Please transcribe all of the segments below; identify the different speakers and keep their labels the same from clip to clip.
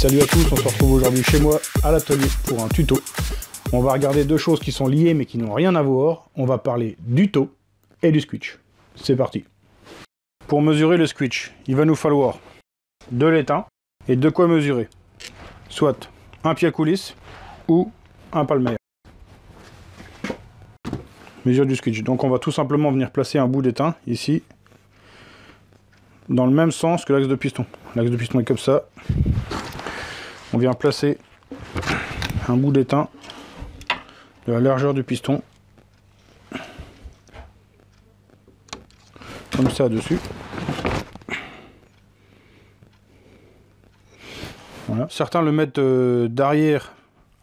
Speaker 1: Salut à tous, on se retrouve aujourd'hui chez moi à l'atelier pour un tuto. On va regarder deux choses qui sont liées mais qui n'ont rien à voir. On va parler du taux et du squitch. C'est parti. Pour mesurer le squitch, il va nous falloir de l'étain et de quoi mesurer. Soit un pied à coulisse ou un palmaire. Mesure du squitch. Donc on va tout simplement venir placer un bout d'étain ici, dans le même sens que l'axe de piston. L'axe de piston est comme ça. On vient placer un bout d'étain de la largeur du piston, comme ça dessus. Voilà. Certains le mettent d'arrière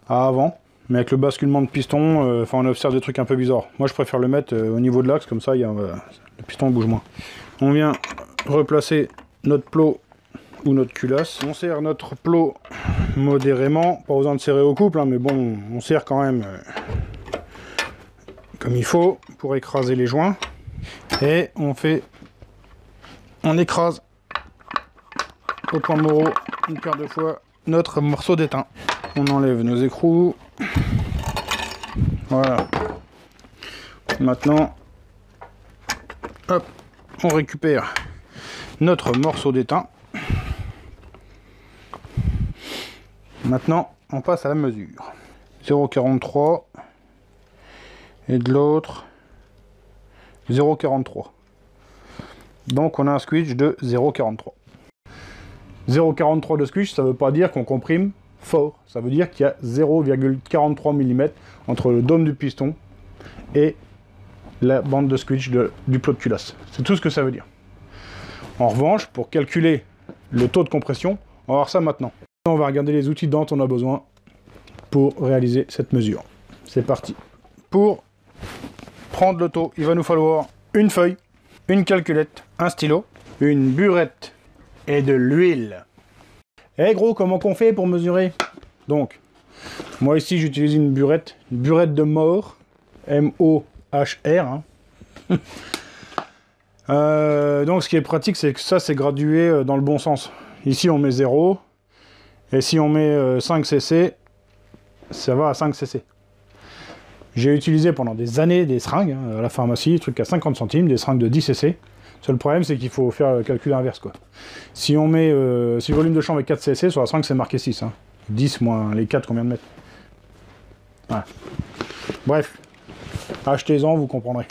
Speaker 1: à avant, mais avec le basculement de piston, on observe des trucs un peu bizarres. Moi je préfère le mettre au niveau de l'axe, comme ça le piston bouge moins. On vient replacer notre plot ou notre culasse. On serre notre plot modérément, pas besoin de serrer au couple, hein, mais bon, on serre quand même comme il faut pour écraser les joints. Et on écrase au point Moro une paire de fois notre morceau d'étain. On enlève nos écrous. Voilà. Maintenant, hop, on récupère notre morceau d'étain. Maintenant, on passe à la mesure. 0,43 et de l'autre 0,43. Donc on a un squitch de 0,43. 0,43 de squitch, ça ne veut pas dire qu'on comprime fort. Ça veut dire qu'il y a 0,43 mm entre le dôme du piston et la bande de squitch du plot de culasse. C'est tout ce que ça veut dire. En revanche, pour calculer le taux de compression, on va voir ça maintenant. On va regarder les outils dont on a besoin pour réaliser cette mesure. C'est parti. Pour prendre le taux, il va nous falloir une feuille, une calculette, un stylo, une burette et de l'huile. Eh gros, comment qu'on fait pour mesurer? Donc, moi ici j'utilise une burette de Mohr, M-O-H-R. Donc ce qui est pratique, c'est que ça c'est gradué dans le bon sens. Ici on met 0, et si on met 5 cc, ça va à 5 cc. J'ai utilisé pendant des années des seringues à la pharmacie, des trucs à 50 centimes, des seringues de 10 cc. Seul problème, c'est qu'il faut faire le calcul inverse, quoi. Si on met, si le volume de champ est 4 cc, sur la seringue c'est marqué 6. 10 moins les 4 qu'on vient de mettre. Voilà. Bref, achetez-en, vous comprendrez.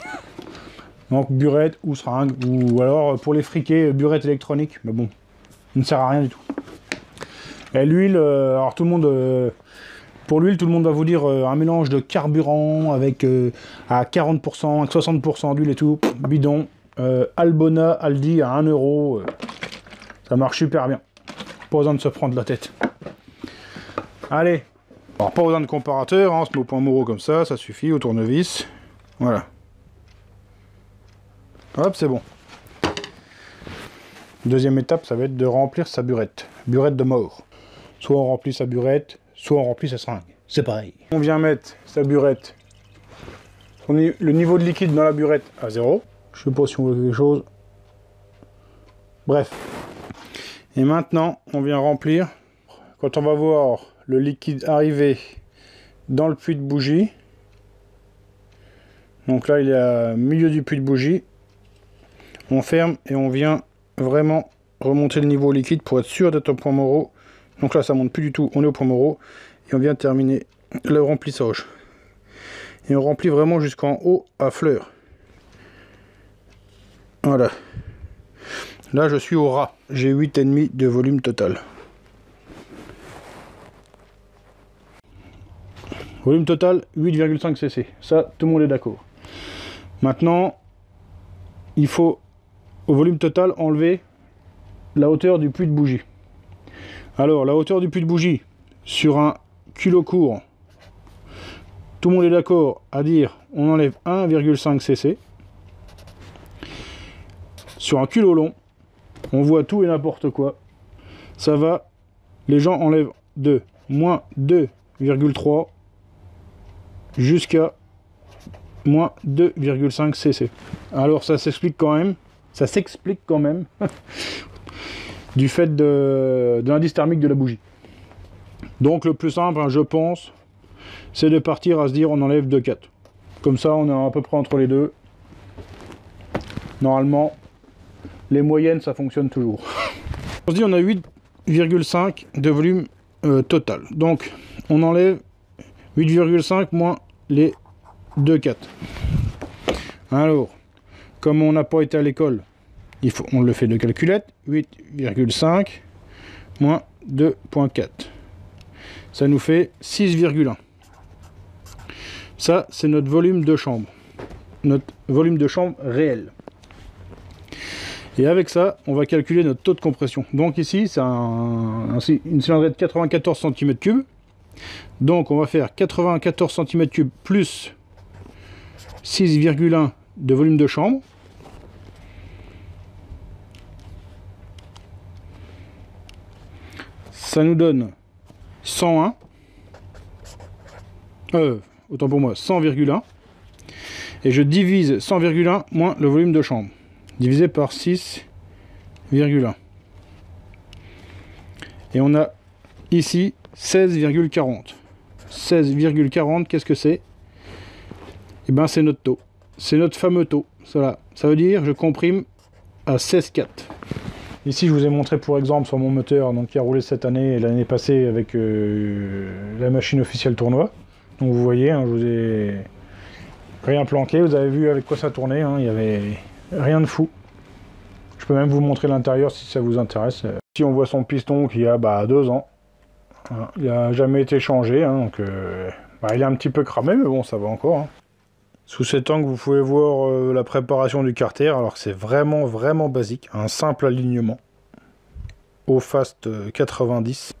Speaker 1: Donc burette ou seringue, ou alors pour les friquer, burette électronique, mais bon, ça ne sert à rien du tout. Et l'huile, alors tout le monde... pour l'huile, tout le monde va vous dire un mélange de carburant avec à 40%, à 60% d'huile et tout, bidon. Albona, Aldi à 1 €, ça marche super bien. Pas besoin de se prendre la tête. Allez, alors pas besoin de comparateur, on se met au point Moro comme ça suffit, au tournevis. Voilà. Hop, c'est bon. Deuxième étape, ça va être de remplir sa burette. Burette de Mohr. Soit on remplit sa burette, soit on remplit sa seringue. C'est pareil. On vient mettre sa burette, le niveau de liquide dans la burette à 0. Je sais pas si on voit quelque chose. Bref. Et maintenant, on vient remplir. Quand on va voir le liquide arriver dans le puits de bougie. Donc là, il est au milieu du puits de bougie. On ferme et on vient vraiment remonter le niveau liquide pour être sûr d'être au point Moro. Donc là, ça monte plus du tout. On est au point Moro. Et on vient terminer le remplissage. Et on remplit vraiment jusqu'en haut à fleur. Voilà. Là, je suis au ras. J'ai 8,5 de volume total. Volume total, 8,5 cc. Ça, tout le monde est d'accord. Maintenant, il faut, au volume total, enlever la hauteur du puits de bougie. Alors, la hauteur du puits de bougie, sur un culot court, tout le monde est d'accord à dire, on enlève 1,5 cc. Sur un culot long, on voit tout et n'importe quoi. Ça va, les gens enlèvent de moins 2,3 jusqu'à moins 2,5 cc. Alors ça s'explique quand même, du fait de l'indice thermique de la bougie. Donc le plus simple, hein, je pense, c'est de partir à se dire on enlève 2,4. Comme ça, on est à peu près entre les deux. Normalement, les moyennes, ça fonctionne toujours. On se dit on a 8,5 de volume total. Donc, on enlève 8,5 moins les 2,4. Alors, comme on n'a pas été à l'école, on le fait de calculette. 8,5 moins 2,4. Ça nous fait 6,1. Ça, c'est notre volume de chambre. Notre volume de chambre réel. Et avec ça, on va calculer notre taux de compression. Donc ici, c'est une cylindrée de 94 cm3. Donc on va faire 94 cm3 plus 6,1 de volume de chambre. Ça nous donne 101. Autant pour moi, 100,1. Et je divise 100,1 moins le volume de chambre. Divisé par 6,1. Et on a ici 16,40. 16,40, qu'est-ce que c'est? Eh bien, c'est notre taux. C'est notre fameux taux. Voilà. Ça veut dire je comprime à 16,4. Ici, je vous ai montré pour exemple sur mon moteur donc, qui a roulé cette année et l'année passée avec la machine officielle tournoi. Donc vous voyez, hein, je vous ai rien planqué. Vous avez vu avec quoi ça tournait. Hein, il n'y avait rien de fou. Je peux même vous montrer l'intérieur si ça vous intéresse. Ici, on voit son piston qui a 2 ans. Voilà. Il n'a jamais été changé. Hein, donc, il est un petit peu cramé, mais bon, ça va encore. Hein. Sous cet angle, vous pouvez voir la préparation du carter. Alors c'est vraiment, vraiment basique. Un simple alignement. Au Fast 90.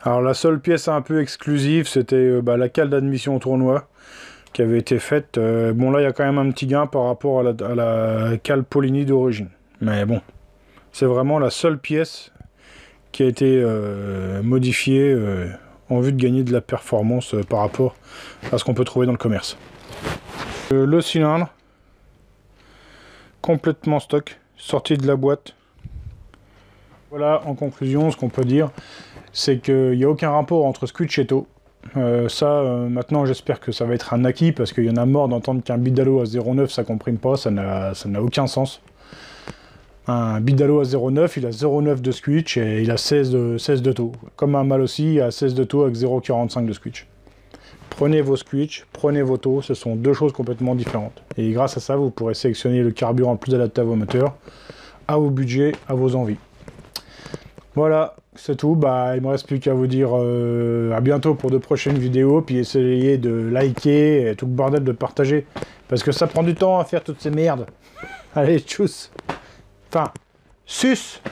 Speaker 1: Alors la seule pièce un peu exclusive, c'était la cale d'admission au tournoi qui avait été faite. Bon là, il y a quand même un petit gain par rapport à la cale Polini d'origine. Mais bon, c'est vraiment la seule pièce qui a été modifiée en vue de gagner de la performance par rapport à ce qu'on peut trouver dans le commerce. Le cylindre, complètement stock, sorti de la boîte. Voilà, en conclusion, ce qu'on peut dire, c'est qu'il n'y a aucun rapport entre Squitch et taux. Maintenant, j'espère que ça va être un acquis, parce qu'il y en a mort d'entendre qu'un Bidalo à 0,9, ça comprime pas, ça n'a aucun sens. Un Bidalo à 0,9, il a 0,9 de Squitch et il a 16 de taux. Comme un Malossi, il a 16 de taux avec 0,45 de Squitch. Prenez vos Squitch, prenez vos taux, ce sont deux choses complètement différentes. Et grâce à ça, vous pourrez sélectionner le carburant le plus adapté à vos moteurs, à vos budgets, à vos envies. Voilà, c'est tout. Il me reste plus qu'à vous dire à bientôt pour de prochaines vidéos, puis essayez de liker et tout le bordel de partager, parce que ça prend du temps à faire toutes ces merdes. Allez, tchuss. Enfin, sus.